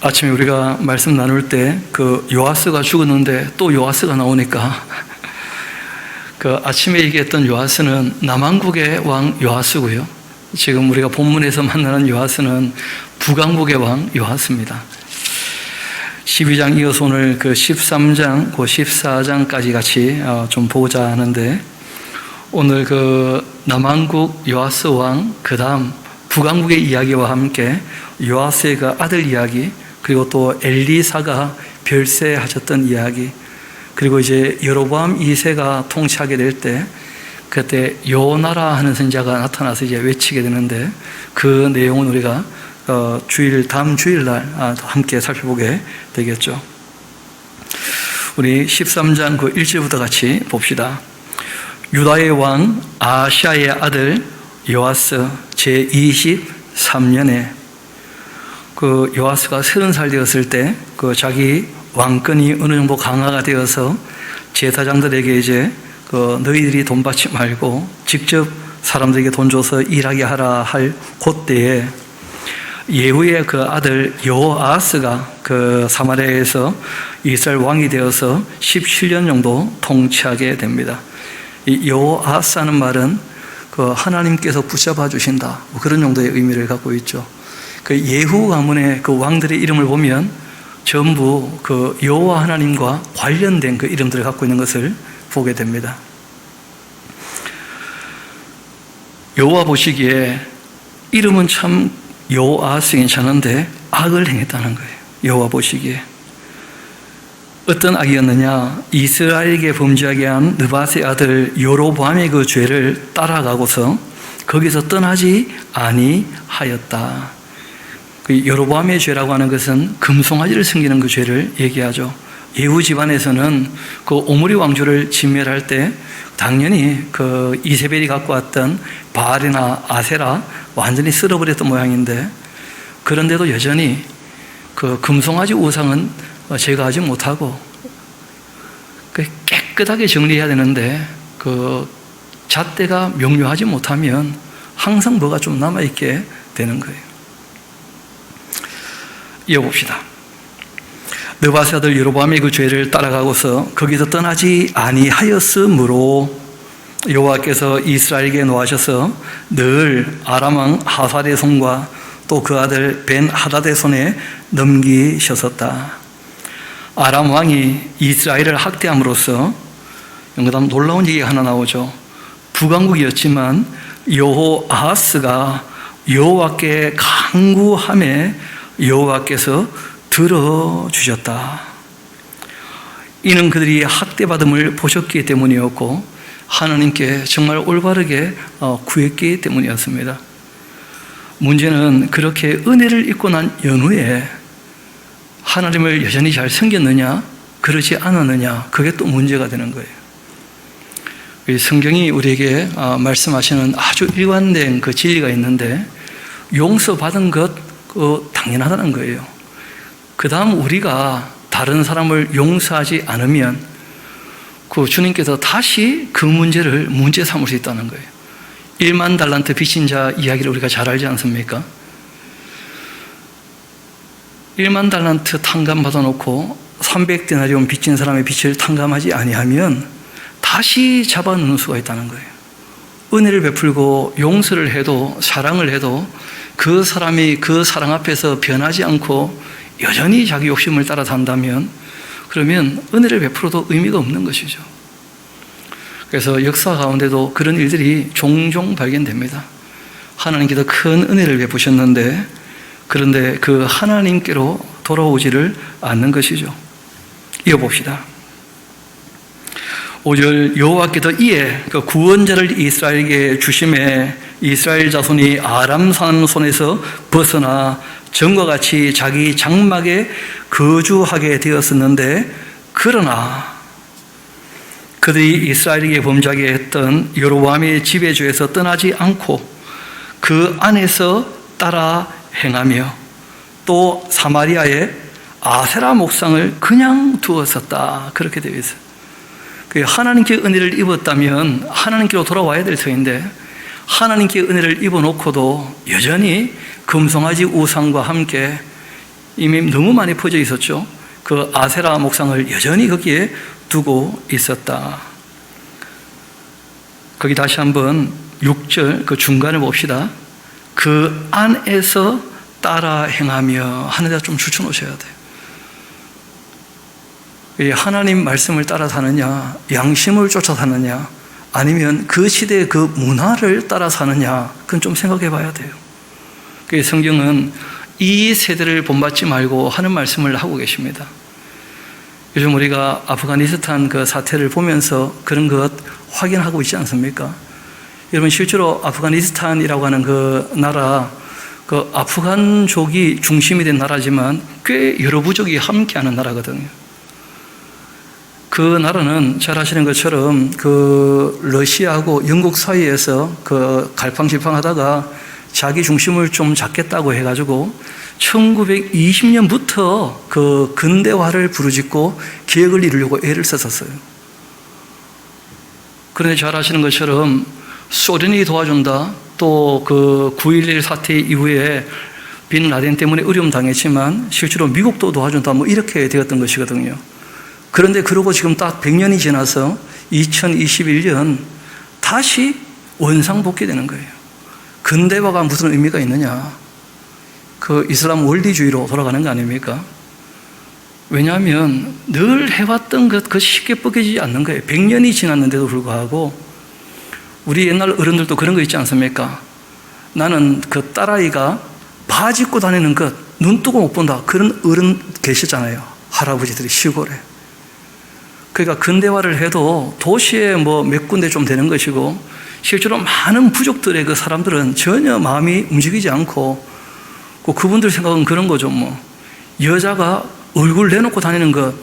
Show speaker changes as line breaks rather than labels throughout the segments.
아침에 우리가 말씀 나눌 때 그 요아스가 죽었는데 또 요아스가 나오니까 그 아침에 얘기했던 요아스는 남왕국의 왕 요아스고요. 지금 우리가 본문에서 만나는 요아스는 북왕국의 왕 요아스입니다. 12장 이어서 오늘 그 13장, 그 14장까지 같이 좀 보고자 하는데, 오늘 그 남왕국 요아스 왕, 그 다음 북왕국의 이야기와 함께 요아스의 그 아들 이야기, 그리고 또 엘리사가 별세하셨던 이야기, 그리고 이제 여로보암 2세가 통치하게 될 때 그때 요나라 하는 선지자가 나타나서 이제 외치게 되는데, 그 내용은 우리가 다음 주일날 함께 살펴보게 되겠죠. 우리 13장 그 1절부터 같이 봅시다. 유다의 왕 아시아의 아들 요아스 제23년에 그 요아스가 30살 되었을 때 그 자기 왕권이 어느 정도 강화가 되어서 제사장들에게 이제 너희들이 돈 받지 말고 직접 사람들에게 돈 줘서 일하게 하라 할 그때에 예후의 그 아들 요아스가 그 사마리아에서 이스라엘 왕이 되어서 17년 정도 통치하게 됩니다. 이 요아스 하는 말은 그 하나님께서 붙잡아 주신다, 뭐 그런 정도의 의미를 갖고 있죠. 그 예후 가문의 그 왕들의 이름을 보면 전부 그 여호와 하나님과 관련된 그 이름들을 갖고 있는 것을 보게 됩니다. 여호와 보시기에 이름은 참 요아스 괜찮은데 악을 행했다는 거예요. 여호와 보시기에 어떤 악이었느냐? 이스라엘에게 범죄하게 한 느밧의 아들 여로보암의 그 죄를 따라가고서 거기서 떠나지 아니하였다. 그 여로보암의 죄라고 하는 것은 금송아지를 섬기는 그 죄를 얘기하죠. 예후 집안에서는 그 오므리 왕조를 진멸할 때 당연히 그 이세벨이 갖고 왔던 바알이나 아세라 완전히 쓸어버렸던 모양인데, 그런데도 여전히 그 금송아지 우상은 제거하지 못하고 깨끗하게 정리해야 되는데 그 잣대가 명료하지 못하면 항상 뭐가 좀 남아있게 되는 거예요. 이어봅시다. 느밧의 아들 여로보암의 그 죄를 따라가고서 거기서 떠나지 아니하였으므로 여호와께서 이스라엘에게 노하셔서 늘 아람 왕 하사의 손과 또 그 아들 벤 하닷의 손에 넘기셨었다. 아람 왕이 이스라엘을 학대함으로써 그다음 놀라운 얘기가 하나 나오죠. 북왕국이었지만 여호아하스가 여호와께 간구함에 여호와께서 들어주셨다. 이는 그들이 학대받음을 보셨기 때문이었고 하나님께 정말 올바르게 구했기 때문이었습니다. 문제는 그렇게 은혜를 입고 난 연후에 하나님을 여전히 잘 섬겼느냐 그러지 않았느냐, 그게 또 문제가 되는 거예요. 성경이 우리에게 말씀하시는 아주 일관된 그 진리가 있는데, 용서받은 것 당연하다는 거예요. 그 다음 우리가 다른 사람을 용서하지 않으면 그 주님께서 다시 그 문제를 문제 삼을 수 있다는 거예요. 1만 달란트 빚진 자 이야기를 우리가 잘 알지 않습니까? 1만 달란트 탕감 받아놓고 300데나리온 빚진 사람의 빚을 탕감하지 아니하면 다시 잡아넣는 수가 있다는 거예요. 은혜를 베풀고 용서를 해도, 사랑을 해도 그 사람이 그 사랑 앞에서 변하지 않고 여전히 자기 욕심을 따라 산다면 그러면 은혜를 베풀어도 의미가 없는 것이죠. 그래서 역사 가운데도 그런 일들이 종종 발견됩니다. 하나님께서 큰 은혜를 베푸셨는데 그런데 그 하나님께로 돌아오지를 않는 것이죠. 이어봅시다. 5절, 여호와께서 이에 그 구원자를 이스라엘에게 주심에 이스라엘 자손이 아람 사람 손에서 벗어나 전과 같이 자기 장막에 거주하게 되었었는데, 그러나 그들이 이스라엘에게 범죄하게 했던 여로보암의 지배주에서 떠나지 않고 그 안에서 따라 행하며 또 사마리아에 아세라 목상을 그냥 두었었다. 그렇게 되어 있어요. 하나님께 은혜를 입었다면 하나님께로 돌아와야 될 터인데 하나님께 은혜를 입어놓고도 여전히 금송아지 우상과 함께 이미 너무 많이 퍼져 있었죠. 그 아세라 목상을 여전히 거기에 두고 있었다. 거기 다시 한번 6절 그 중간을 봅시다. 그 안에서 따라 행하며 하는 데다 좀 줄쳐 놓으셔야 돼요. 하나님 말씀을 따라 사느냐, 양심을 쫓아 사느냐, 아니면 그 시대의 그 문화를 따라 사느냐, 그건 좀 생각해 봐야 돼요. 성경은 이 세대를 본받지 말고 하는 말씀을 하고 계십니다. 요즘 우리가 아프가니스탄 그 사태를 보면서 그런 것 확인하고 있지 않습니까? 여러분, 실제로 아프가니스탄이라고 하는 그 나라, 그 아프간족이 중심이 된 나라지만 꽤 여러 부족이 함께하는 나라거든요. 그 나라는 잘 아시는 것처럼 그 러시아하고 영국 사이에서 그 갈팡질팡하다가 자기 중심을 좀 잡겠다고 해가지고 1920년부터 그 근대화를 부르짖고 계획을 이루려고 애를 썼었어요. 그런데 잘 아시는 것처럼 소련이 도와준다, 또 그 9.11 사태 이후에 빈 라덴 때문에 어려움 당했지만 실제로 미국도 도와준다, 뭐 이렇게 되었던 것이거든요. 그런데 그러고 지금 딱 100년이 지나서 2021년 다시 원상복귀되는 거예요. 근대화가 무슨 의미가 있느냐? 그 이슬람 원리주의로 돌아가는 거 아닙니까? 왜냐하면 늘 해왔던 것, 그것이 쉽게 벗겨지지 않는 거예요. 100년이 지났는데도 불구하고. 우리 옛날 어른들도 그런 거 있지 않습니까? 나는 그 딸아이가 바지 입고 다니는 것 눈 뜨고 못 본다, 그런 어른 계시잖아요. 할아버지들이 시골에. 그러니까 근대화를 해도 도시에 뭐 몇 군데 좀 되는 것이고, 실제로 많은 부족들의 그 사람들은 전혀 마음이 움직이지 않고, 그분들 생각은 그런 거죠. 뭐 여자가 얼굴 내놓고 다니는 것,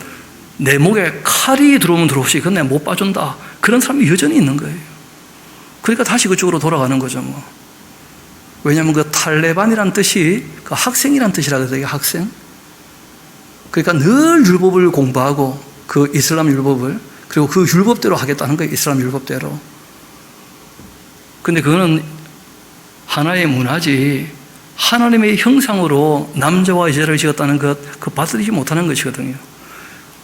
내 목에 칼이 들어오면 들어오시, 그건 내가 못 봐준다, 그런 사람이 여전히 있는 거예요. 그러니까 다시 그쪽으로 돌아가는 거죠. 뭐 왜냐하면 그 탈레반이란 뜻이 그 학생이란 뜻이라 그래요. 학생. 그러니까 늘 율법을 공부하고, 그 이슬람 율법을, 그리고 그 율법대로 하겠다는 거예요. 이슬람 율법대로. 근데 그거는 하나의 문화지, 하나님의 형상으로 남자와 여자를 지었다는 것, 그 받아들이지 못하는 것이거든요.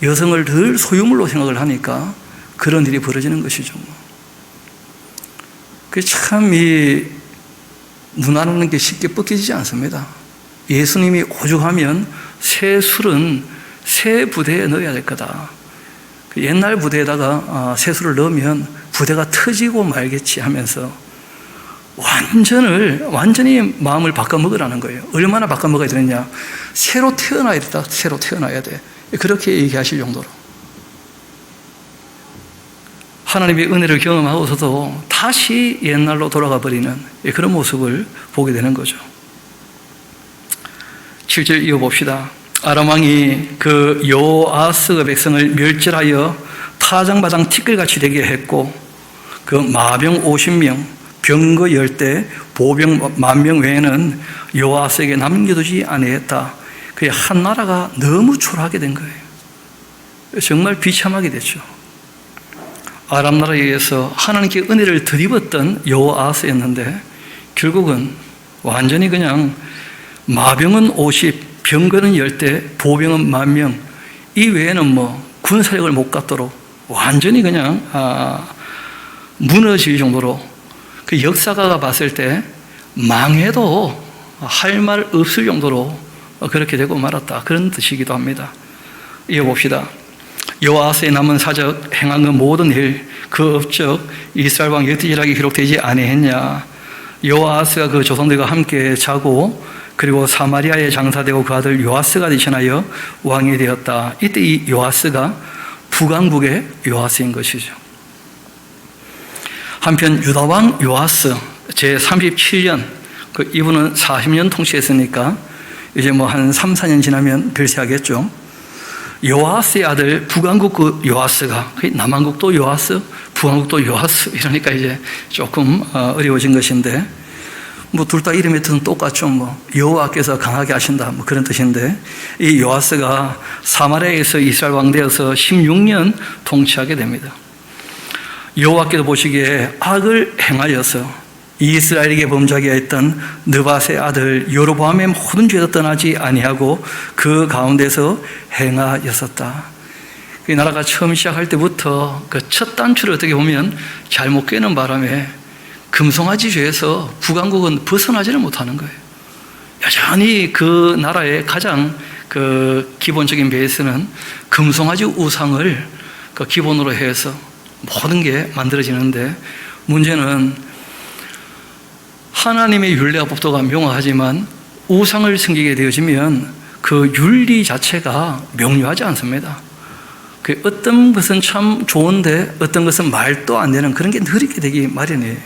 여성을 늘 소유물로 생각을 하니까 그런 일이 벌어지는 것이죠. 참 이 문화라는 게 쉽게 벗겨지지 않습니다. 예수님이 오죽하면 새 술은 새 부대에 넣어야 될 거다. 옛날 부대에다가 새 술을 넣으면 부대가 터지고 말겠지 하면서 완전히 마음을 바꿔먹으라는 거예요. 얼마나 바꿔먹어야 되느냐? 새로 태어나야 된다. 새로 태어나야 돼. 그렇게 얘기하실 정도로. 하나님의 은혜를 경험하고서도 다시 옛날로 돌아가 버리는 그런 모습을 보게 되는 거죠. 7절 이어봅시다. 아람 왕이 그 여호아스의 백성을 멸절하여 타장마장 티끌같이 되게 했고, 그 마병 50명, 병거 10대, 보병 10,000명 외에는 여호아스에게 남겨두지 아니했다. 그의 한 나라가 너무 초라하게 된 거예요. 정말 비참하게 됐죠. 아람 나라에 의해서 하나님께 은혜를 덧입었던 여호아스였는데 결국은 완전히 그냥 마병은 50, 병거는 10대, 보병은 10,000명, 이 외에는 뭐 군사력을 못 갖도록 완전히 그냥 무너질 정도로, 그 역사가가 봤을 때 망해도 할 말 없을 정도로 그렇게 되고 말았다, 그런 뜻이기도 합니다. 이어봅시다. 여호아스의 남은 사적 행한 그 모든 일, 그 업적 이스라엘 왕 여디엘에게 기록되지 아니했냐? 여호아스가 그 조상들과 함께 자고, 그리고 사마리아에 장사되고 그 아들 요아스가 대신하여 왕이 되었다. 이때 이 요아스가 북왕국의 요아스인 것이죠. 한편 유다 왕 요아스 제37년, 그 이분은 40년 통치했으니까 이제 뭐 한 3, 4년 지나면 별세하겠죠. 요아스의 아들 북왕국 그 요아스가, 남왕국도 요아스, 북왕국도 요아스, 이러니까 이제 조금 어려워진 것인데, 뭐 둘 다 이름의 뜻은 똑같죠. 뭐 여호와께서 강하게 하신다, 뭐 그런 뜻인데, 이 요아스가 사마리아에서 이스라엘 왕 되어서 16년 통치하게 됩니다. 여호와께서 보시기에 악을 행하여서 이스라엘에게 범죄하게 했던 느밧의 아들 여로보암의 모든 죄도 떠나지 아니하고 그 가운데서 행하였었다. 그 나라가 처음 시작할 때부터 그 첫 단추를 어떻게 보면 잘못 꿰는 바람에 금송아지 죄에서 북왕국은 벗어나지를 못하는 거예요. 여전히 그 나라의 가장 그 기본적인 베이스는 금송아지 우상을 그 기본으로 해서 모든 게 만들어지는데, 문제는 하나님의 율례와 법도가 명확하지만 우상을 섬기게 되어지면 그 윤리 자체가 명료하지 않습니다. 그 어떤 것은 참 좋은데 어떤 것은 말도 안 되는 그런 게 늘 있게 되기 마련이에요.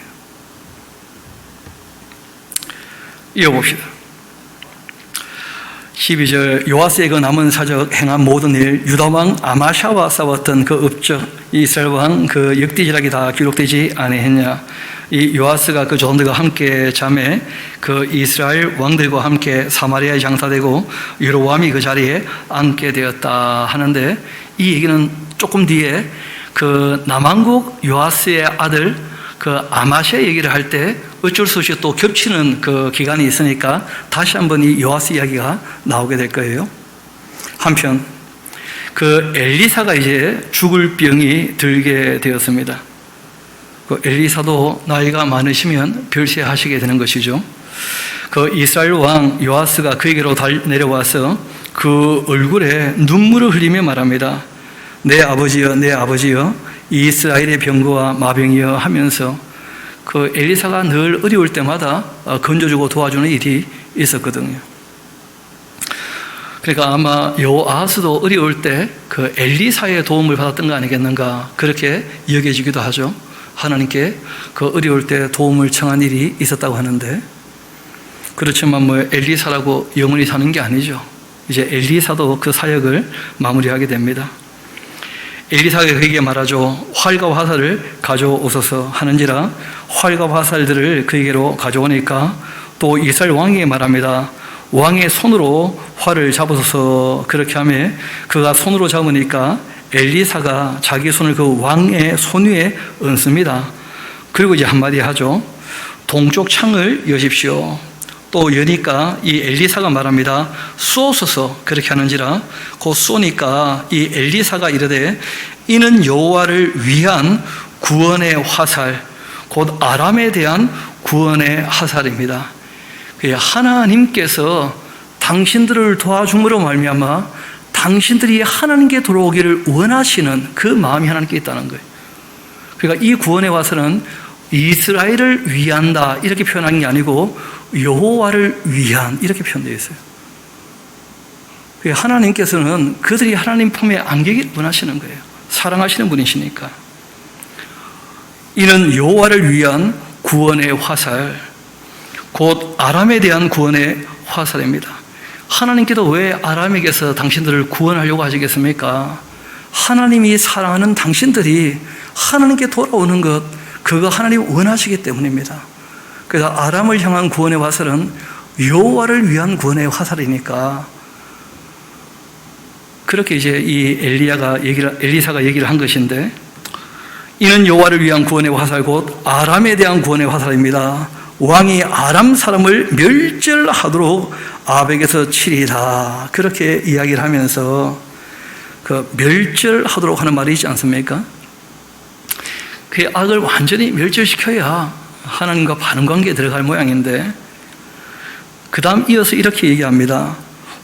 이어봅시다. 12절, 요아스의 그 남은 사적 행한 모든 일, 유다왕 아마샤와 싸웠던 그 업적, 이스라엘 왕 그 역대지락이 다 기록되지 아니했냐. 이 요아스가 그 조상들과 함께 잠에 그 이스라엘 왕들과 함께 사마리아에 장사되고 여로보암이 그 자리에 앉게 되었다 하는데, 이 얘기는 조금 뒤에 그 남왕국 요아스의 아들 그 아마샤 얘기를 할 때 어쩔 수 없이 또 겹치는 그 기간이 있으니까 다시 한번 이 요아스 이야기가 나오게 될 거예요. 한편 그 엘리사가 이제 죽을 병이 들게 되었습니다. 그 엘리사도 나이가 많으시면 별세하시게 되는 것이죠. 그 이스라엘 왕 요아스가 그에게로 내려와서 그 얼굴에 눈물을 흘리며 말합니다. 내 아버지여, 내 아버지여, 이스라엘의 병거와 마병이여 하면서 그 엘리사가 늘 어려울 때마다 건져주고 도와주는 일이 있었거든요. 그러니까 아마 요아스도 어려울 때 그 엘리사의 도움을 받았던 거 아니겠는가, 그렇게 여겨지기도 하죠. 하나님께 그 어려울 때 도움을 청한 일이 있었다고 하는데, 그렇지만 뭐 엘리사라고 영원히 사는 게 아니죠. 이제 엘리사도 그 사역을 마무리하게 됩니다. 엘리사가 그에게 말하죠. 활과 화살을 가져오소서 하는지라 활과 화살들을 그에게로 가져오니까 또 이스라엘 왕에게 말합니다. 왕의 손으로 활을 잡으소서. 그렇게 하며 그가 손으로 잡으니까 엘리사가 자기 손을 그 왕의 손 위에 얹습니다. 그리고 이제 한마디 하죠. 동쪽 창을 여십시오. 또 여니까 이 엘리사가 말합니다. 쏘소서. 그렇게 하는지라 곧 쏘니까 이 엘리사가 이르되 이는 여호와를 위한 구원의 화살, 곧 아람에 대한 구원의 화살입니다. 하나님께서 당신들을 도와줌으로 말미암아 당신들이 하나님께 돌아오기를 원하시는 그 마음이 하나님께 있다는 거예요. 그러니까 이 구원의 화살은 이스라엘을 위한다 이렇게 표현한 게 아니고 여호와를 위한 이렇게 표현되어 있어요. 하나님께서는 그들이 하나님 품에 안기길 원하시는 거예요. 사랑하시는 분이시니까. 이는 여호와를 위한 구원의 화살, 곧 아람에 대한 구원의 화살입니다. 하나님께도 왜 아람에게서 당신들을 구원하려고 하시겠습니까? 하나님이 사랑하는 당신들이 하나님께 돌아오는 것, 그거 하나님 원하시기 때문입니다. 그래서 아람을 향한 구원의 화살은 여호와를 위한 구원의 화살이니까, 그렇게 이제 이 엘리사가 얘기를 한 것인데, 이는 여호와를 위한 구원의 화살 곧 아람에 대한 구원의 화살입니다. 왕이 아람 사람을 멸절하도록 아벡에서 치리라. 그렇게 이야기를 하면서 그 멸절하도록 하는 말이 있지 않습니까? 그 악을 완전히 멸절시켜야 하나님과 바른 관계에 들어갈 모양인데, 그 다음 이어서 이렇게 얘기합니다.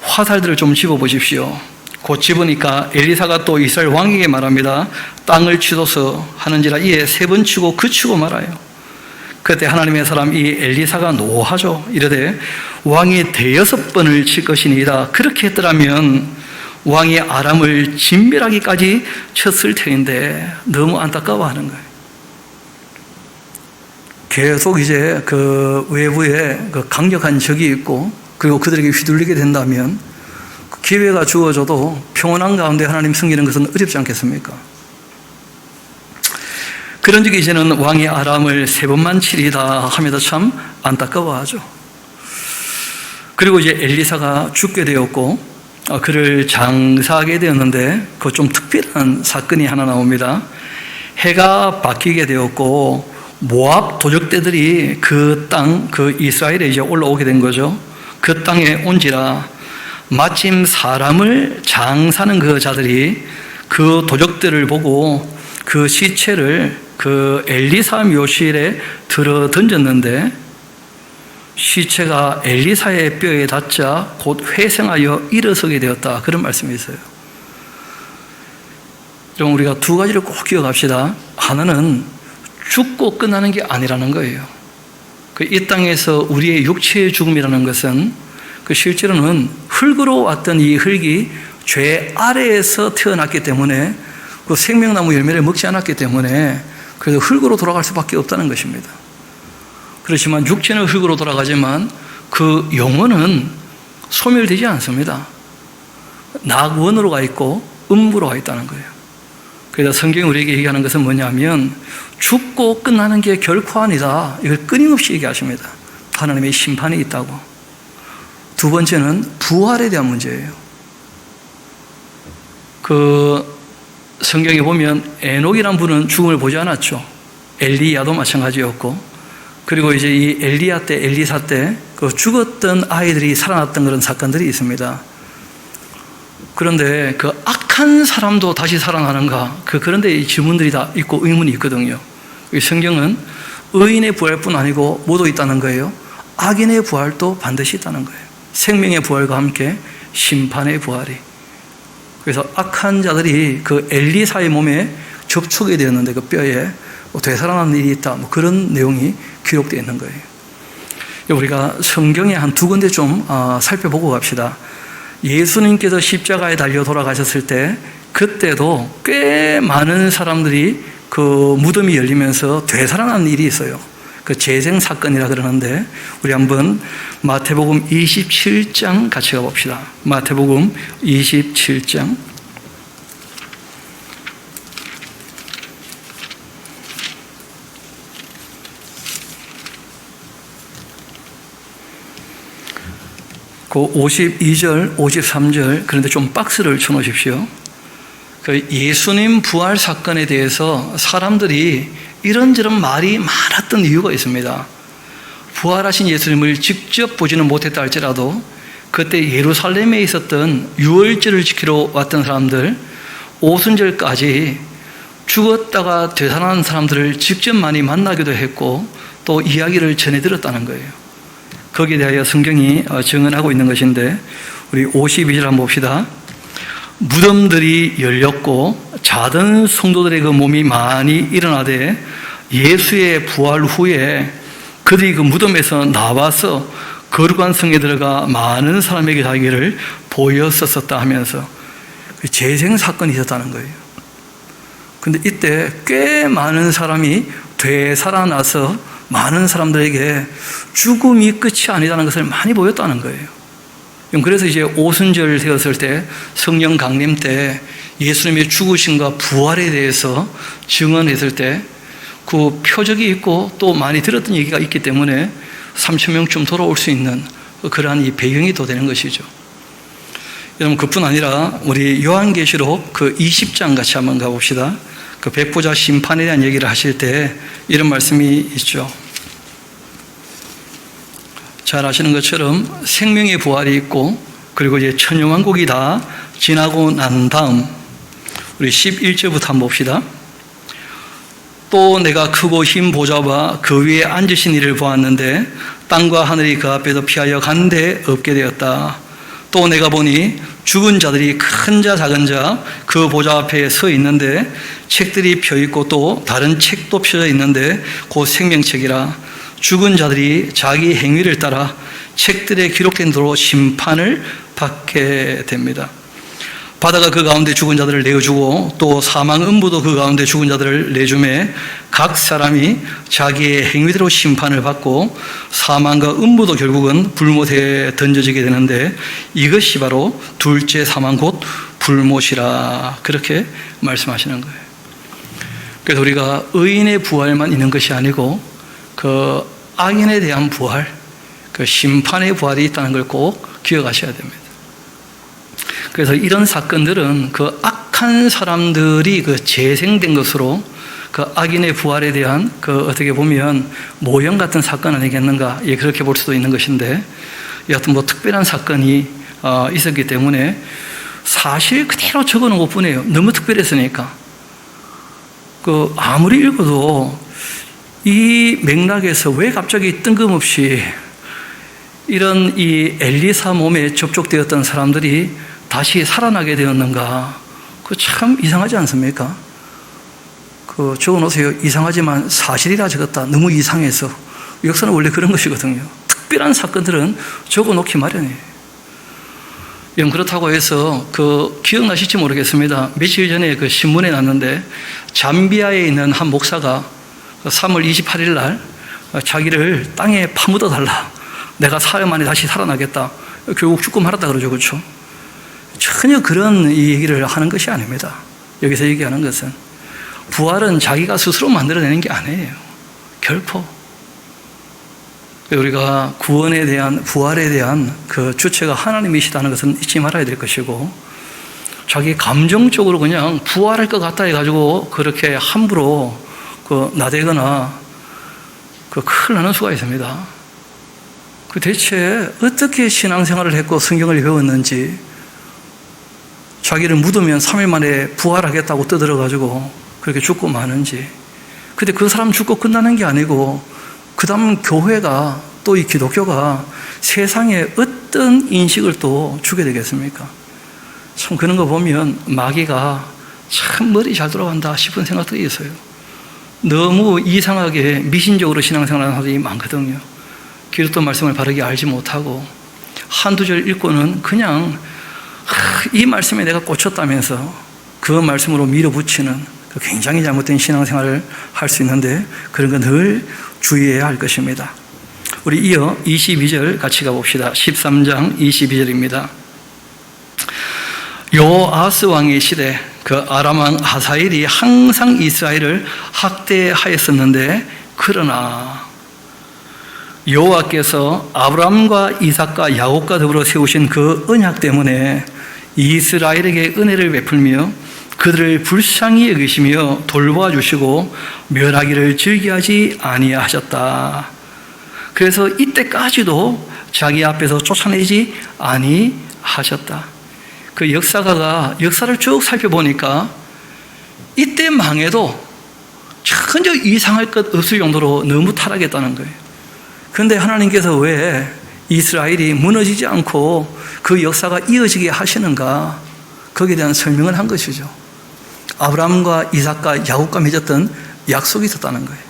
화살들을 좀 집어보십시오. 곧 집으니까 엘리사가 또 이스라엘 왕에게 말합니다. 땅을 치소서 하는지라 이에 3번 치고 그치고 말아요. 그때 하나님의 사람 이 엘리사가 노하죠. 이르되 왕이 5번을 칠 것이니이다. 그렇게 했더라면 왕이 아람을 진멸하기까지 쳤을 터인데 너무 안타까워하는 거예요. 계속 이제 그 외부에 그 강력한 적이 있고 그리고 그들에게 휘둘리게 된다면 기회가 주어져도 평온한 가운데 하나님 섬기는 것은 어렵지 않겠습니까? 그런 적이 이제는 왕이 아람을 3번만 치리다 하면서 참 안타까워하죠. 그리고 이제 엘리사가 죽게 되었고 그를 장사하게 되었는데 그 좀 특별한 사건이 하나 나옵니다. 해가 바뀌게 되었고 모압 도적대들이 그 땅, 그 이스라엘에 이제 올라오게 된 거죠. 그 땅에 온지라 마침 사람을 장사하는 그 자들이 그 도적들을 보고 그 시체를 그 엘리사 묘실에 들어 던졌는데 시체가 엘리사의 뼈에 닿자 곧 회생하여 일어서게 되었다. 그런 말씀이 있어요. 좀 우리가 두 가지를 꼭 기억합시다. 하나는 죽고 끝나는 게 아니라는 거예요. 이 땅에서 우리의 육체의 죽음이라는 것은 그 실제로는 흙으로 왔던 이 흙이 죄 아래에서 태어났기 때문에 그 생명나무 열매를 먹지 않았기 때문에 그래서 흙으로 돌아갈 수밖에 없다는 것입니다. 그렇지만 육체는 흙으로 돌아가지만 그 영혼은 소멸되지 않습니다. 낙원으로 가 있고 음부로 가 있다는 거예요. 그래서 성경이 우리에게 얘기하는 것은 뭐냐면 죽고 끝나는 게 결코 아니다. 이걸 끊임없이 얘기하십니다. 하나님의 심판이 있다고. 두 번째는 부활에 대한 문제예요. 그 성경에 보면 에녹이란 분은 죽음을 보지 않았죠. 엘리야도 마찬가지였고, 그리고 이제 이 엘리야 때, 엘리사 때 그 죽었던 아이들이 살아났던 그런 사건들이 있습니다. 그런데 그 악한 사람도 다시 살아나는가? 그런데 이 질문들이 다 있고 의문이 있거든요. 이 성경은 의인의 부활뿐 아니고 모두 있다는 거예요. 악인의 부활도 반드시 있다는 거예요. 생명의 부활과 함께 심판의 부활이. 그래서 악한 자들이 그 엘리사의 몸에 접촉이 되었는데 그 뼈에 되살아나는 일이 있다. 뭐 그런 내용이 기록되어 있는 거예요. 우리가 성경에 한 두 군데 좀 살펴보고 갑시다. 예수님께서 십자가에 달려 돌아가셨을 때 그때도 꽤 많은 사람들이 그 무덤이 열리면서 되살아나는 일이 있어요. 그 재생 사건이라 그러는데 우리 한번 마태복음 27장 같이 가봅시다. 마태복음 27장. 그 52절, 53절, 그런데 좀 박스를 쳐놓으십시오. 그 예수님 부활 사건에 대해서 사람들이 이런저런 말이 많았던 이유가 있습니다. 부활하신 예수님을 직접 보지는 못했다 할지라도 그때 예루살렘에 있었던 유월절을 지키러 왔던 사람들, 오순절까지 죽었다가 되살아난 사람들을 직접 많이 만나기도 했고 또 이야기를 전해들었다는 거예요. 거기에 대하여 성경이 증언하고 있는 것인데 우리 52절 한번 봅시다. 무덤들이 열렸고 자던 성도들의 그 몸이 많이 일어나되 예수의 부활 후에 그들이 그 무덤에서 나와서 거룩한 성에 들어가 많은 사람에게 자기를 보였었다 하면서 재생 사건이 있었다는 거예요. 그런데 이때 꽤 많은 사람이 되살아나서 많은 사람들에게 죽음이 끝이 아니라는 것을 많이 보였다는 거예요. 그래서 이제 오순절 되었을 때 성령 강림 때 예수님의 죽으심과 부활에 대해서 증언했을 때 그 표적이 있고 또 많이 들었던 얘기가 있기 때문에 3,000명쯤 돌아올 수 있는 그러한 이 배경이 또 되는 것이죠. 여러분 그뿐 아니라 우리 요한계시록 그 20장 같이 한번 가봅시다. 그 백보자 심판에 대한 얘기를 하실 때 이런 말씀이 있죠. 잘 아시는 것처럼 생명의 부활이 있고 그리고 이제 천년왕국이 다 지나고 난 다음 우리 11절부터 한번 봅시다. 또 내가 크고 흰 보좌와 그 위에 앉으신 이를 보았는데 땅과 하늘이 그 앞에서 피하여 간데 없게 되었다. 또 내가 보니 죽은 자들이 큰 자 작은 자 그 보좌 앞에 서 있는데 책들이 펴 있고 또 다른 책도 펴져 있는데 곧 생명책이라. 죽은 자들이 자기 행위를 따라 책들에 기록된 대로 심판을 받게 됩니다. 바다가 그 가운데 죽은 자들을 내어주고 또 사망 음부도 그 가운데 죽은 자들을 내주매 각 사람이 자기의 행위대로 심판을 받고 사망과 음부도 결국은 불못에 던져지게 되는데 이것이 바로 둘째 사망 곧 불못이라 그렇게 말씀하시는 거예요. 그래서 우리가 의인의 부활만 있는 것이 아니고 그 악인에 대한 부활, 그 심판의 부활이 있다는 걸 꼭 기억하셔야 됩니다. 그래서 이런 사건들은 그 악한 사람들이 그 재생된 것으로 그 악인의 부활에 대한 그 어떻게 보면 모형 같은 사건 아니겠는가? 예, 그렇게 볼 수도 있는 것인데, 여하튼 뭐 특별한 사건이 있었기 때문에 사실 그대로 적어 놓은 것 뿐이에요. 너무 특별했으니까. 그 아무리 읽어도 이 맥락에서 왜 갑자기 뜬금없이 이런 이 엘리사 몸에 접촉되었던 사람들이 다시 살아나게 되었는가? 그 참 이상하지 않습니까? 그 적어놓으세요. 이상하지만 사실이라 적었다. 너무 이상해서. 역사는 원래 그런 것이거든요. 특별한 사건들은 적어놓기 마련이에요. 그렇다고 해서 그 기억나실지 모르겠습니다. 며칠 전에 그 신문에 났는데 잠비아에 있는 한 목사가 3월 28일 날 자기를 땅에 파묻어 달라. 내가 사흘 만에 다시 살아나겠다. 결국 죽고 말았다 그러죠. 그렇죠? 전혀 그런 얘기를 하는 것이 아닙니다. 여기서 얘기하는 것은 부활은 자기가 스스로 만들어내는 게 아니에요. 결코. 우리가 구원에 대한, 부활에 대한 그 주체가 하나님이시다는 것은 잊지 말아야 될 것이고, 자기 감정적으로 그냥 부활할 것 같다 해가지고 그렇게 함부로 그 나대거나 그 큰일 나는 수가 있습니다. 그 대체 어떻게 신앙생활을 했고 성경을 배웠는지, 자기를 묻으면 3일 만에 부활하겠다고 떠들어가지고 그렇게 죽고 마는지. 근데 그 사람 죽고 끝나는 게 아니고 그 다음 교회가 또 이 기독교가 세상에 어떤 인식을 또 주게 되겠습니까? 참 그런 거 보면 마귀가 참 머리 잘 돌아간다 싶은 생각들이 있어요. 너무 이상하게 미신적으로 신앙생활하는 사람들이 많거든요. 기독교 말씀을 바르게 알지 못하고 한두 절 읽고는 그냥 이 말씀에 내가 꽂혔다면서 그 말씀으로 밀어붙이는 굉장히 잘못된 신앙생활을 할 수 있는데, 그런 건 늘 주의해야 할 것입니다. 우리 이어 22절 같이 가봅시다. 13장 22절입니다. 요아스 왕의 시대 그 아람 왕 하사엘이 항상 이스라엘을 학대하였었는데, 그러나 여호와께서 아브라함과 이삭과 야곱과 더불어 세우신 그 언약 때문에 이스라엘에게 은혜를 베풀며 그들을 불쌍히 여기시며 돌보아주시고 멸하기를 즐겨하지 아니하셨다. 그래서 이때까지도 자기 앞에서 쫓아내지 아니하셨다. 그 역사가가 역사를 쭉 살펴보니까 이때 망해도 전혀 이상할 것 없을 정도로 너무 타락했다는 거예요. 그런데 하나님께서 왜 이스라엘이 무너지지 않고 그 역사가 이어지게 하시는가? 거기에 대한 설명을 한 것이죠. 아브라함과 이삭과 야곱과 맺었던 약속이 있었다는 거예요.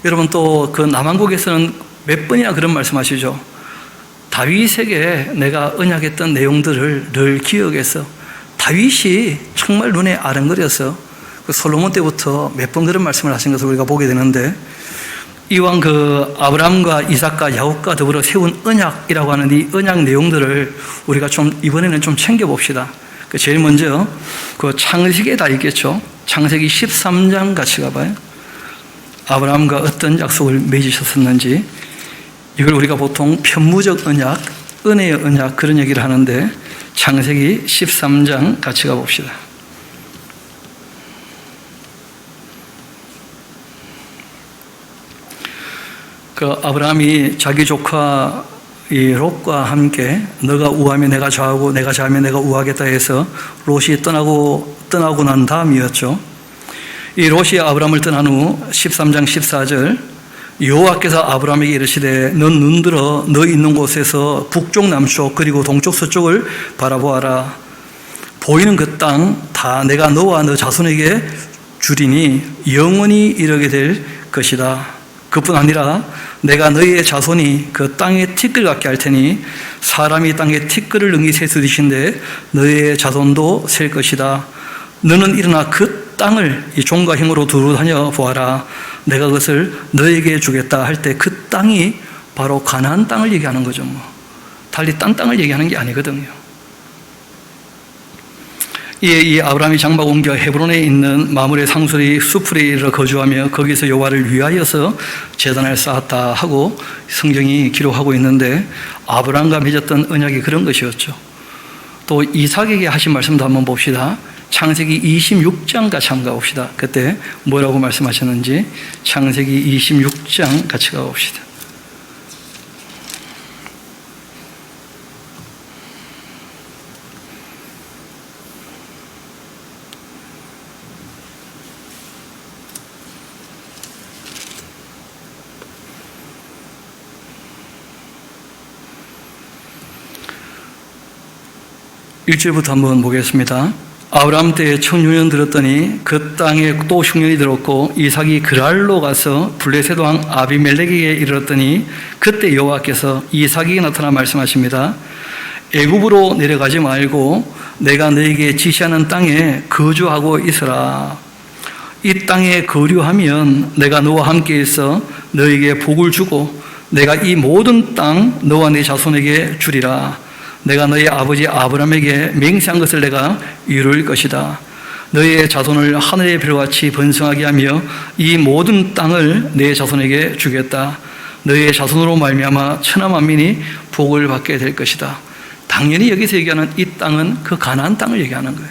여러분, 또 그 남한국에서는 몇 번이나 그런 말씀하시죠. 다윗에게 내가 언약했던 내용들을 늘 기억해서, 다윗이 정말 눈에 아른거려서 그 솔로몬 때부터 몇 번 그런 말씀을 하신 것을 우리가 보게 되는데, 이왕 그 아브라함과 이삭과 야곱과 더불어 세운 언약이라고 하는 이 언약 내용들을 우리가 좀 이번에는 좀 챙겨봅시다. 그 제일 먼저 그 창세기에 다 있겠죠. 창세기 13장 같이 가봐요. 아브라함과 어떤 약속을 맺으셨었는지. 이걸 우리가 보통 편무적 언약, 은혜의 언약 그런 얘기를 하는데, 창세기 13장 같이 가봅시다. 그 아브라함이 자기 조카 이 롯과 함께 너가 우하면 내가 좌하고 내가 좌하면 내가 우하겠다 해서 롯이 떠나고 난 다음이었죠. 이 롯이 아브라함을 떠난 후 13장 14절 여호와께서 아브라함에게 이르시되 넌 눈들어 너 있는 곳에서 북쪽 남쪽 그리고 동쪽 서쪽을 바라보아라. 보이는 그 땅 다 내가 너와 너 자손에게 주리니 영원히 이르게 될 것이다. 그뿐 아니라 내가 너희의 자손이 그 땅의 티끌 같게 할 테니 사람이 땅의 티끌을 능히 세수듯인데 너희의 자손도 셀 것이다. 너는 일어나 그 땅을 이 종과 힘으로 두루 다녀 보아라. 내가 그것을 너에게 주겠다 할 때 그 땅이 바로 가나안 땅을 얘기하는 거죠. 달리 딴 땅을 얘기하는 게 아니거든요. 이 아브라함이 장막 옮겨 헤브론에 있는 마므레 상수리 수풀에 이르러 거주하며 거기서 여호와를 위하여서 제단을 쌓았다 하고 성경이 기록하고 있는데, 아브라함과 맺었던 언약이 그런 것이었죠. 또 이삭에게 하신 말씀도 한번 봅시다. 창세기 26장 같이 한번 가봅시다. 그때 뭐라고 말씀하셨는지 창세기 26장 같이 가봅시다. 일절부터 한번 보겠습니다. 아브라함 때에 청년이 들었더니 그 땅에 또 흉년이 들었고 이삭이 그랄로 가서 블레셋 왕 아비멜렉에게 이르렀더니 그때 여호와께서 이삭에게 나타나 말씀하십니다. 애굽으로 내려가지 말고 내가 너에게 지시하는 땅에 거주하고 있으라. 이 땅에 거류하면 내가 너와 함께 있어 너에게 복을 주고 내가 이 모든 땅 너와 네 자손에게 주리라. 내가 너희 아버지 아브라함에게 맹세한 것을 내가 이룰 것이다. 너희의 자손을 하늘의 별같이 번성하게 하며 이 모든 땅을 내 자손에게 주겠다. 너희의 자손으로 말미암아 천하 만민이 복을 받게 될 것이다. 당연히 여기서 얘기하는 이 땅은 그 가나안 땅을 얘기하는 거예요.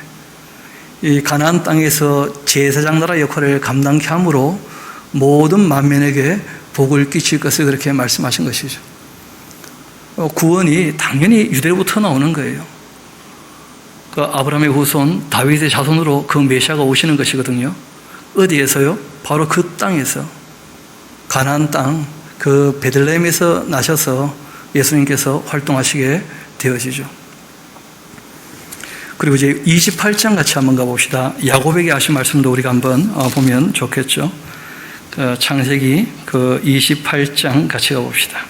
이 가나안 땅에서 제사장 나라 역할을 감당케 함으로 모든 만민에게 복을 끼칠 것을 그렇게 말씀하신 것이죠. 구원이 당연히 유대로부터 나오는 거예요. 그 아브라함의 후손 다윗의 자손으로 그 메시아가 오시는 것이거든요. 어디에서요? 바로 그 땅에서, 가나안 땅, 그 베들레헴에서 나셔서 예수님께서 활동하시게 되어지죠. 그리고 이제 28장 같이 한번 가봅시다. 야곱에게 하신 말씀도 우리가 한번 보면 좋겠죠. 창세기 28장 같이 가봅시다.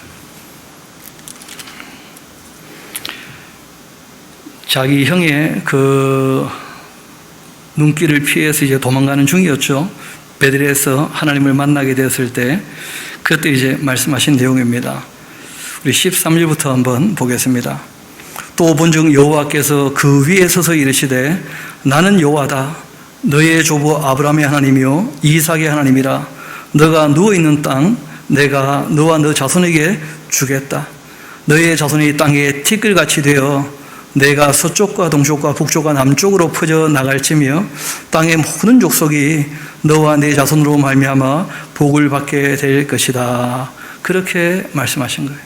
자기 형의 그 눈길을 피해서 이제 도망가는 중이었죠. 베들레헴에서 하나님을 만나게 되었을 때 그때 이제 말씀하신 내용입니다. 우리 13절부터 한번 보겠습니다. 또 본즉 여호와께서 그 위에 서서 이르시되 나는 여호와다. 너의 조부 아브라함의 하나님이요 이삭의 하나님이라. 너가 누워있는 땅 내가 너와 너 자손에게 주겠다. 너의 자손이 땅에 티끌같이 되어 내가 서쪽과 동쪽과 북쪽과 남쪽으로 퍼져 나갈지며 땅의 모든 족속이 너와 네 자손으로 말미암아 복을 받게 될 것이다. 그렇게 말씀하신 거예요.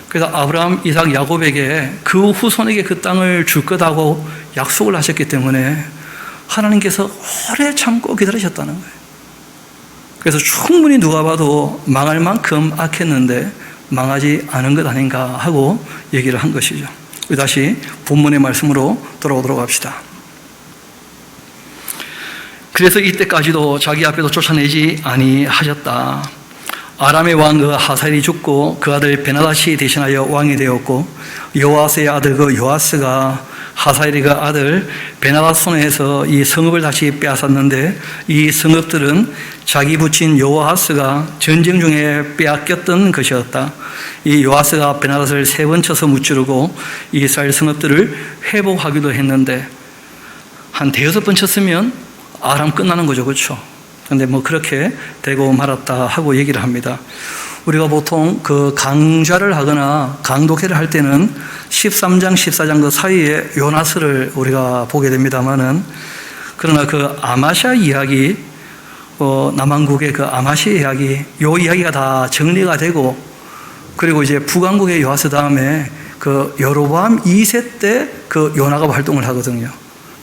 그래서 아브라함, 이삭, 야곱에게 그 후손에게 그 땅을 줄 거다고 약속을 하셨기 때문에 하나님께서 오래 참고 기다리셨다는 거예요. 그래서 충분히 누가 봐도 망할 만큼 악했는데 망하지 않은 것 아닌가 하고 얘기를 한 것이죠. 다시 본문의 말씀으로 돌아오도록 합시다. 그래서 이때까지도 자기 앞에서 쫓아내지 아니하셨다. 아람의 왕 그 하사엘이 죽고 그 아들 베나다시 대신하여 왕이 되었고 요아스의 아들 그 요아스가 하사엘의 그 아들 베나다 손에서 이 성읍을 다시 빼앗았는데 이 성읍들은 자기 부친 요아스가 전쟁 중에 빼앗겼던 것이었다. 이 요아스가 베나다를 3번 쳐서 무찌르고 이스라엘 성읍들을 회복하기도 했는데 한 5번 쳤으면 아람 끝나는 거죠. 그렇죠? 근데 뭐 그렇게 되고 말았다 하고 얘기를 합니다. 우리가 보통 그 강좌를 하거나 강독회를 할 때는 13장, 14장 그 사이에 요나스를 우리가 보게 됩니다만은 그러나 그 아마샤 이야기, 남한국의 그 아마샤 이야기, 요 이야기가 다 정리가 되고 그리고 이제 북왕국의 요아스 다음에 그 여로보암 2세 때 그 요나가 활동을 하거든요.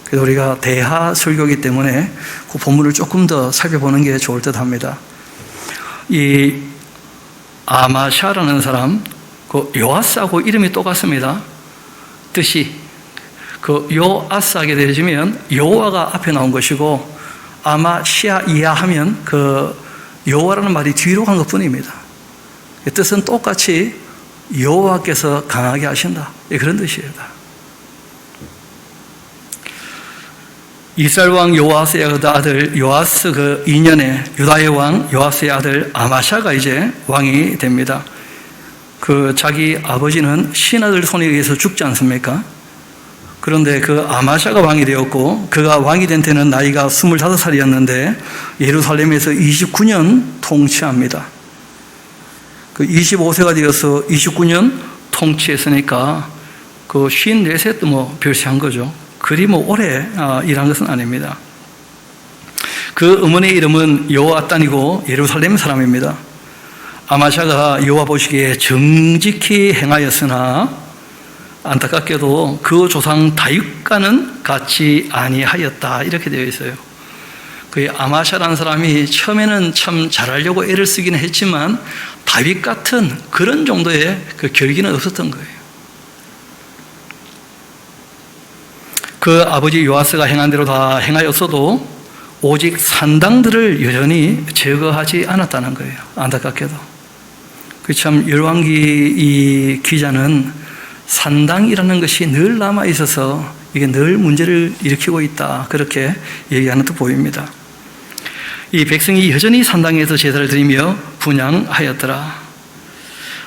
그래서 우리가 대하 설교이기 때문에 그 본문을 조금 더 살펴보는 게 좋을 듯 합니다. 이 아마샤라는 사람, 그 요아스하고 이름이 똑같습니다. 뜻이 그 요아스하게 되어지면 여호와가 앞에 나온 것이고 아마시아 이하 하면 그 여호와라는 말이 뒤로 간 것뿐입니다. 뜻은 똑같이 여호와께서 강하게 하신다. 그런 뜻이에요. 이스라엘 왕 요아스의 아들 요아스 그 2년에 유다의 왕 요아스의 아들 아마샤가 이제 왕이 됩니다. 그 자기 아버지는 신하들 손에 의해서 죽지 않습니까? 그런데 그 아마샤가 왕이 되었고 그가 왕이 된 때는 나이가 25살이었는데 예루살렘에서 29년 통치합니다. 그 25세가 되어서 29년 통치했으니까 그 54세도 뭐 별세한 거죠. 그리 오래 일한 것은 아닙니다. 그 어머니의 이름은 여호아단이고 예루살렘 사람입니다. 아마샤가 여호와 보시기에 정직히 행하였으나 안타깝게도 그 조상 다윗과는 같이 아니하였다, 이렇게 되어 있어요. 그 아마샤라는 사람이 처음에는 참 잘하려고 애를 쓰기는 했지만 다윗 같은 그런 정도의 그 결기는 없었던 거예요. 그 아버지 요아스가 행한 대로 다 행하였어도 오직 산당들을 여전히 제거하지 않았다는 거예요. 안타깝게도. 그 참 열왕기 이 기자는 산당이라는 것이 늘 남아 있어서 이게 늘 문제를 일으키고 있다, 그렇게 얘기하는 듯 보입니다. 이 백성이 여전히 산당에서 제사를 드리며 분향하였더라.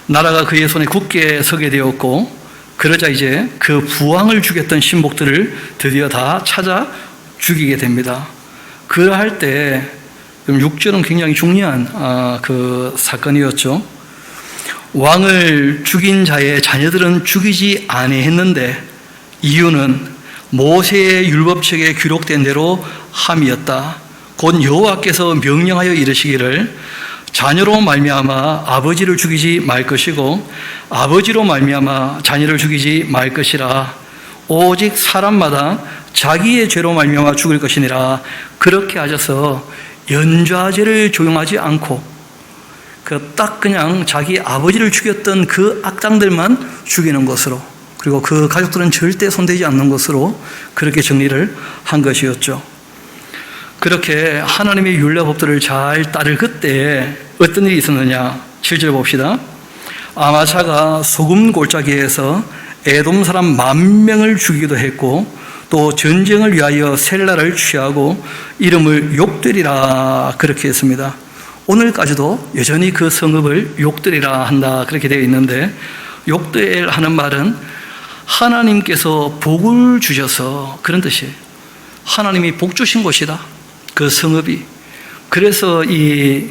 나라가 그의 손에 굳게 서게 되었고, 그러자 이제 그 부왕을 죽였던 신복들을 드디어 다 찾아 죽이게 됩니다. 그러할 때 6절은 굉장히 중요한 그 사건이었죠. 왕을 죽인 자의 자녀들은 죽이지 아니했는데 이유는 모세의 율법책에 기록된 대로 함이었다. 곧 여호와께서 명령하여 이르시기를 자녀로 말미암아 아버지를 죽이지 말 것이고 아버지로 말미암아 자녀를 죽이지 말 것이라. 오직 사람마다 자기의 죄로 말미암아 죽을 것이니라. 그렇게 하셔서 연좌제를 적용하지 않고 딱 그냥 자기 아버지를 죽였던 그 악당들만 죽이는 것으로, 그리고 그 가족들은 절대 손대지 않는 것으로 그렇게 정리를 한 것이었죠. 그렇게 하나님의 율례법들을 잘 따를 그때 어떤 일이 있었느냐. 7절 봅시다. 아마샤가 소금 골짜기에서 에돔 사람 10,000명을 죽이기도 했고 또 전쟁을 위하여 셀라를 취하고 이름을 욕되리라, 그렇게 했습니다. 오늘까지도 여전히 그 성읍을 욕되리라 한다, 그렇게 되어 있는데, 욕될 하는 말은 하나님께서 복을 주셔서 그런 뜻이에요. 하나님이 복 주신 곳이다, 그 성읍이. 그래서 이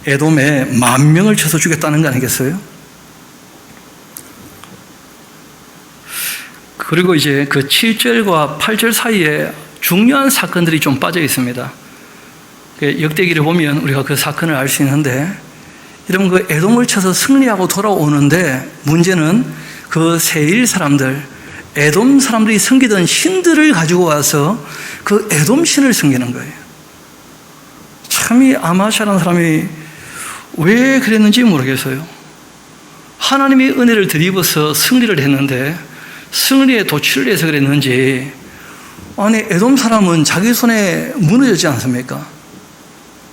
에돔에 10,000명을 쳐서 죽였다는 거 아니겠어요? 그리고 이제 그 7절과 8절 사이에 중요한 사건들이 좀 빠져 있습니다. 역대기를 보면 우리가 그 사건을 알 수 있는데, 여러분 그 에돔을 쳐서 승리하고 돌아오는데 문제는 그 세일 사람들, 에돔 사람들이 섬기던 신들을 가지고 와서 그 에돔 신을 섬기는 거예요. 참 이 아마샤라는 사람이 왜 그랬는지 모르겠어요. 하나님의 은혜를 드리고서 승리를 했는데 승리에 도취를 해서 그랬는지, 아니 에돔 사람은 자기 손에 무너지지 않습니까?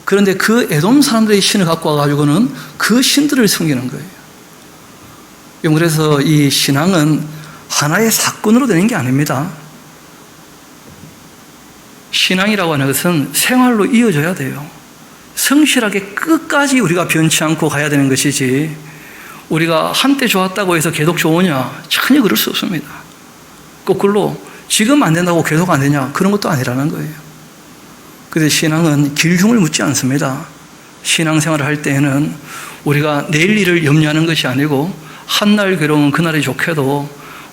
그런데 그 에돔 사람들의 신을 갖고 와가지고는 그 신들을 섬기는 거예요. 그래서 이 신앙은 하나의 사건으로 되는 게 아닙니다. 신앙이라고 하는 것은 생활로 이어져야 돼요. 성실하게 끝까지 우리가 변치 않고 가야 되는 것이지, 우리가 한때 좋았다고 해서 계속 좋으냐? 전혀 그럴 수 없습니다. 거꾸로 지금 안 된다고 계속 안 되냐? 그런 것도 아니라는 거예요. 그래서 신앙은 길흉을 묻지 않습니다. 신앙생활을 할 때에는 우리가 내일 일을 염려하는 것이 아니고 한날 괴로운 그날이 좋게도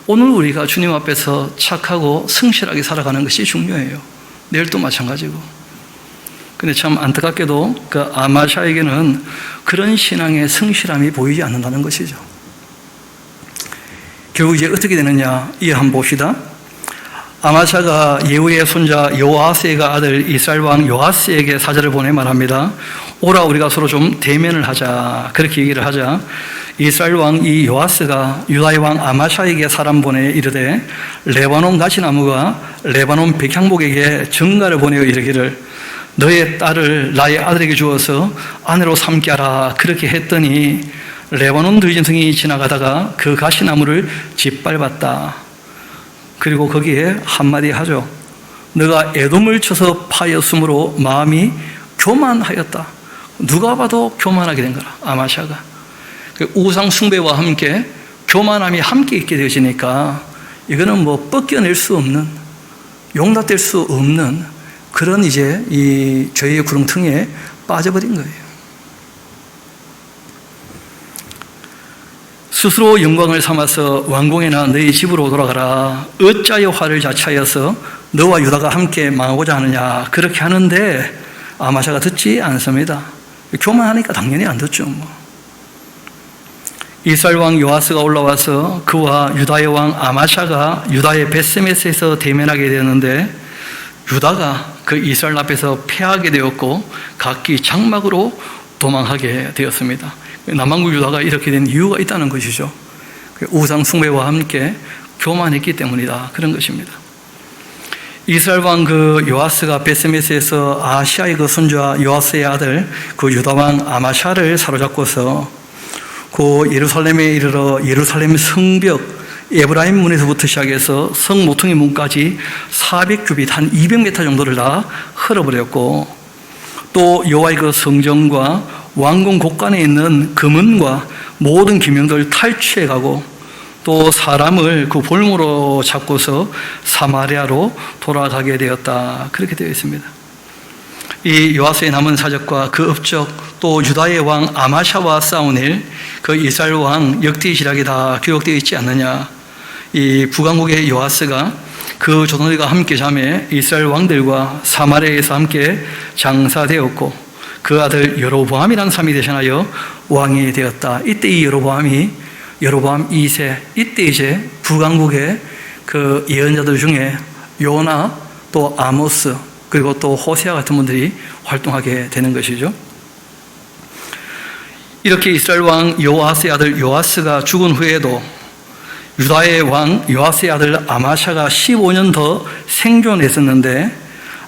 오늘 우리가 주님 앞에서 착하고 성실하게 살아가는 것이 중요해요. 내일도 마찬가지고. 근데 참 안타깝게도 그 아마샤에게는 그런 신앙의 성실함이 보이지 않는다는 것이죠. 결국 이제 어떻게 되느냐, 이 한번 봅시다. 아마샤가 예후의 손자 요아스의 아들 이스라엘 왕 요아스에게 사절을 보내 말합니다. 오라, 우리가 서로 좀 대면을 하자, 그렇게 얘기를 하자 이스라엘 왕 이 요아스가 유다의 왕 아마샤에게 사람 보내 이르되 레바논 가시나무가 레바논 백향목에게 전가를 보내어 이르기를 너의 딸을 나의 아들에게 주어서 아내로 삼게 하라, 그렇게 했더니 레바논 들짐승이 지나가다가 그 가시나무를 짓밟았다. 그리고 거기에 한마디 하죠. 너가 에돔을 쳐서 파였으므로 마음이 교만하였다. 누가 봐도 교만하게 된 거라, 아마샤가. 우상 숭배와 함께 교만함이 함께 있게 되어지니까 이거는 뭐 뻗겨낼 수 없는, 용납될 수 없는 그런 이제 이 죄의 구렁텅이에 빠져버린 거예요. 스스로 영광을 삼아서 왕궁에나 너희 집으로 돌아가라. 어찌하여 화를 자차하여서 너와 유다가 함께 망하고자 하느냐. 그렇게 하는데 아마샤가 듣지 않습니다. 교만하니까 당연히 안 듣죠. 이스라엘 왕 요아스가 올라와서 그와 유다의 왕 아마샤가 유다의 벳세메스에서 대면하게 되었는데 유다가 그 이스라엘 앞에서 패하게 되었고 각기 장막으로 도망하게 되었습니다. 남왕국 유다가 이렇게 된 이유가 있다는 것이죠. 우상 숭배와 함께 교만했기 때문이다. 그런 것입니다. 이스라엘 왕 그 요아스가 벳세메스에서 아시아의 그 손자 요아스의 아들 그 유다 왕 아마샤를 사로잡고서 그 예루살렘에 이르러 예루살렘 성벽 에브라임 문에서부터 시작해서 성 모퉁이 문까지 400규빗 한 200m 정도를 다 헐어버렸고 또 여호와의 그 성전과 왕궁 곳간에 있는 금은과 모든 기명들을 탈취해가고 또 사람을 그 볼모로 잡고서 사마리아로 돌아가게 되었다. 그렇게 되어 있습니다. 이 요아스의 남은 사적과 그 업적 또 유다의 왕 아마샤와 싸운 일, 그 이스라엘 왕 역대기실록에 다 기록되어 있지 않느냐. 이 북왕국의 요아스가 그 조선들과 함께 잠에 이스라엘 왕들과 사마리아에서 함께 장사되었고 그 아들 여로보암이라는 사람이 대신하여 왕이 되었다. 이때 이 여로보암 2세, 이때 이제 북왕국의 그 예언자들 중에 요나 또 아모스 그리고 또 호세아 같은 분들이 활동하게 되는 것이죠. 이렇게 이스라엘 왕 요아스의 아들 요아스가 죽은 후에도 유다의 왕 요아스의 아들 아마샤가 15년 더 생존했었는데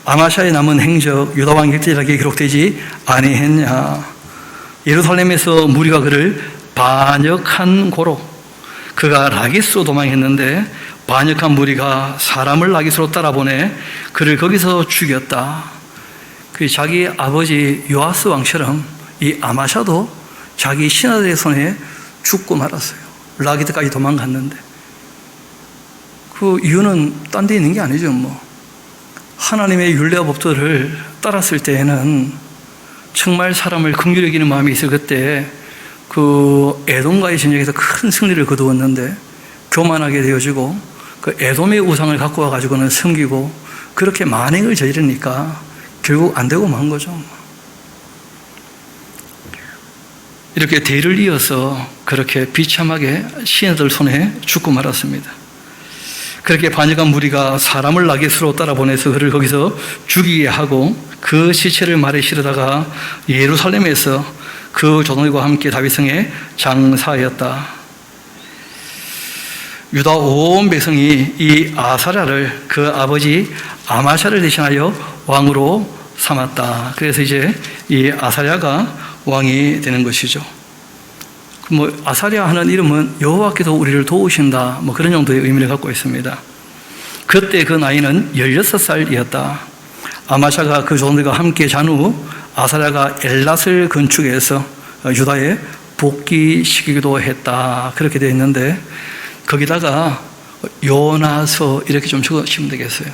아마샤의 남은 행적 유다 왕 역대기록에 기록되지 아니했냐. 예루살렘에서 무리가 그를 반역한 고로 그가 라기스로 도망했는데 반역한 무리가 사람을 라기스로 따라보내 그를 거기서 죽였다. 그 자기 아버지 요아스 왕처럼 이 아마샤도 자기 신하들의 손에 죽고 말았어요. 라기스까지 도망갔는데 그 이유는 딴 데 있는 게 아니죠. 하나님의 율례와 법도를 따랐을 때에는 정말 사람을 긍휼히 여기는 마음이 있을 그때 그 에돔과의 전쟁에서 큰 승리를 거두었는데 교만하게 되어지고 그 에돔의 우상을 갖고 와가지고는 섬기고 그렇게 만행을 저지르니까 결국 안 되고 만 거죠. 이렇게 대를 이어서 그렇게 비참하게 신하들 손에 죽고 말았습니다. 그렇게 반역한 무리가 사람을 라기스로 따라보내서 그를 거기서 죽이게 하고 그 시체를 말에 실어다가 예루살렘에서 그 조선과 함께 다윗성에 장사하였다. 유다 온 백성이 이 아사랴를 그 아버지 아마샤를 대신하여 왕으로 삼았다. 그래서 이제 이 아사랴가 왕이 되는 것이죠. 아사랴 하는 이름은 여호와께서 우리를 도우신다. 그런 정도의 의미를 갖고 있습니다. 그때 그 나이는 16살이었다. 아마샤가 그 조선들과 함께 잔 후 아사랴가 엘랏을 건축해서 유다에 복귀시키기도 했다. 그렇게 되어 있는데 거기다가 요나서 이렇게 좀 적으시면 되겠어요.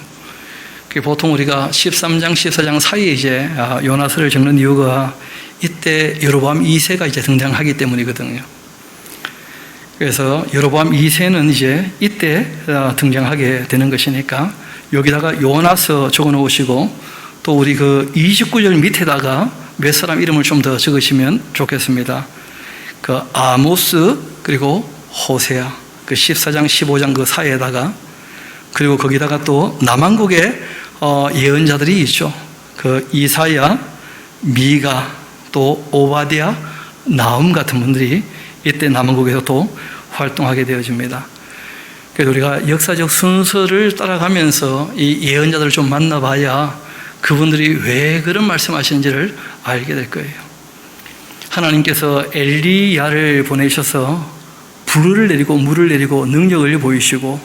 보통 우리가 13장, 14장 사이에 이제 요나서를 적는 이유가 이때 여로보암 2세가 이제 등장하기 때문이거든요. 그래서 여로보암 2세는 이제 이때 등장하게 되는 것이니까 여기다가 요나서 적어 놓으시고 또 우리 그 29절 밑에다가 몇 사람 이름을 좀 더 적으시면 좋겠습니다. 그 아모스 그리고 호세아 그 14장 15장 그 사이에다가 그리고 거기다가 또 남왕국의 예언자들이 있죠. 그 이사야, 미가 또 오바디아, 나훔 같은 분들이 이때 남왕국에서 또 활동하게 되어집니다. 그래서 우리가 역사적 순서를 따라가면서 이 예언자들을 좀 만나봐야 그분들이 왜 그런 말씀하시는지를 알게 될 거예요. 하나님께서 엘리야를 보내셔서 불을 내리고 물을 내리고 능력을 보이시고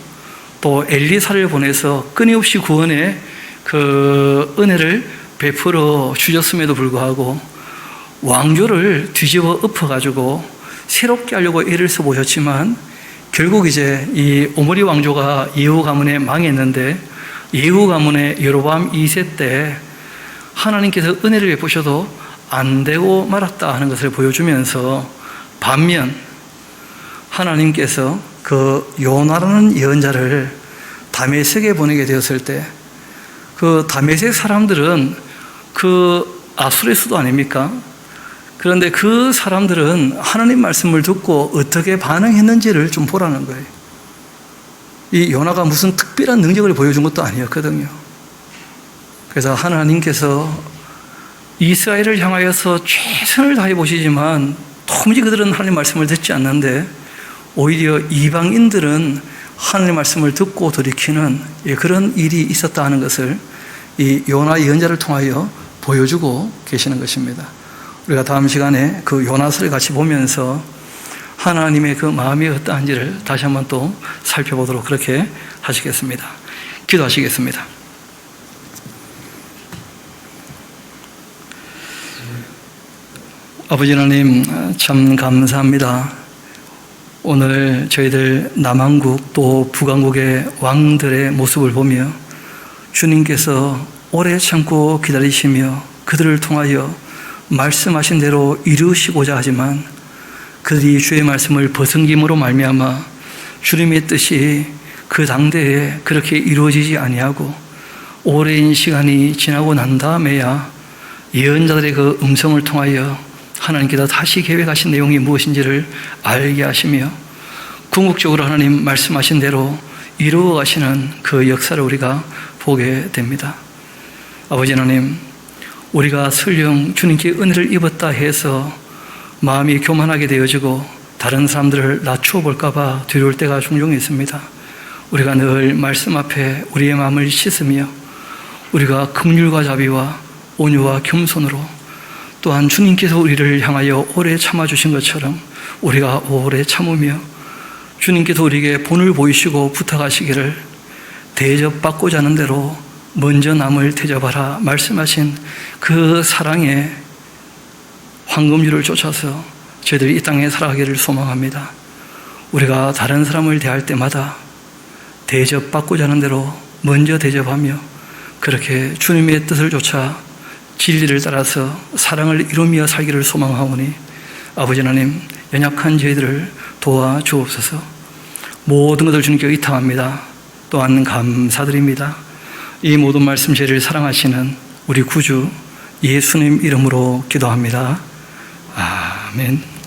또 엘리사를 보내서 끊임없이 구원의 그 은혜를 베풀어 주셨음에도 불구하고 왕조를 뒤집어 엎어가지고 새롭게 하려고 애를 써보셨지만 결국 이제 이 오므리 왕조가 예후 가문에 망했는데 예후 가문의 여로보암 2세 때 하나님께서 은혜를 베푸셔도 안 되고 말았다 하는 것을 보여주면서 반면 하나님께서 그 요나라는 예언자를 다메섹에 보내게 되었을 때 그 다메섹 사람들은 그 아수르의 수도 아닙니까? 그런데 그 사람들은 하나님 말씀을 듣고 어떻게 반응했는지를 좀 보라는 거예요. 이 요나가 무슨 특별한 능력을 보여준 것도 아니었거든요. 그래서 하나님께서 이스라엘을 향하여서 최선을 다해 보시지만 도무지 그들은 하나님 말씀을 듣지 않는데 오히려 이방인들은 하나님 말씀을 듣고 돌이키는 그런 일이 있었다 하는 것을 이 요나 예언자를 통하여 보여주고 계시는 것입니다. 우리가 다음 시간에 그 요나서를 같이 보면서 하나님의 그 마음이 어떠한지를 다시 한번 또 살펴보도록 그렇게 하시겠습니다. 기도하시겠습니다. 아버지 하나님 참 감사합니다. 오늘 저희들 남한국 또 북한국의 왕들의 모습을 보며 주님께서 오래 참고 기다리시며 그들을 통하여 말씀하신 대로 이루시고자 하지만 그들이 주의 말씀을 벗은김으로 말미암아 주님의 뜻이 그 당대에 그렇게 이루어지지 아니하고 오랜 시간이 지나고 난 다음에야 예언자들의 그 음성을 통하여 하나님께서 다시 계획하신 내용이 무엇인지를 알게 하시며 궁극적으로 하나님 말씀하신 대로 이루어 가시는 그 역사를 우리가 보게 됩니다. 아버지 하나님, 우리가 설령 주님께 은혜를 입었다 해서 마음이 교만하게 되어지고 다른 사람들을 낮추어 볼까 봐 두려울 때가 종종 있습니다. 우리가 늘 말씀 앞에 우리의 마음을 씻으며 우리가 긍휼과 자비와 온유와 겸손으로 또한 주님께서 우리를 향하여 오래 참아주신 것처럼 우리가 오래 참으며 주님께서 우리에게 본을 보이시고 부탁하시기를 대접받고자 하는 대로 먼저 남을 대접하라 말씀하신 그 사랑의 황금줄을 쫓아서 저희들이 이 땅에 살아가기를 소망합니다. 우리가 다른 사람을 대할 때마다 대접받고자 하는 대로 먼저 대접하며 그렇게 주님의 뜻을 쫓아 진리를 따라서 사랑을 이루며 살기를 소망하오니 아버지 하나님 연약한 저희들을 도와주옵소서. 모든 것을 주님께 의탁합니다. 또한 감사드립니다. 이 모든 말씀 저희를 사랑하시는 우리 구주 예수님 이름으로 기도합니다. 아멘.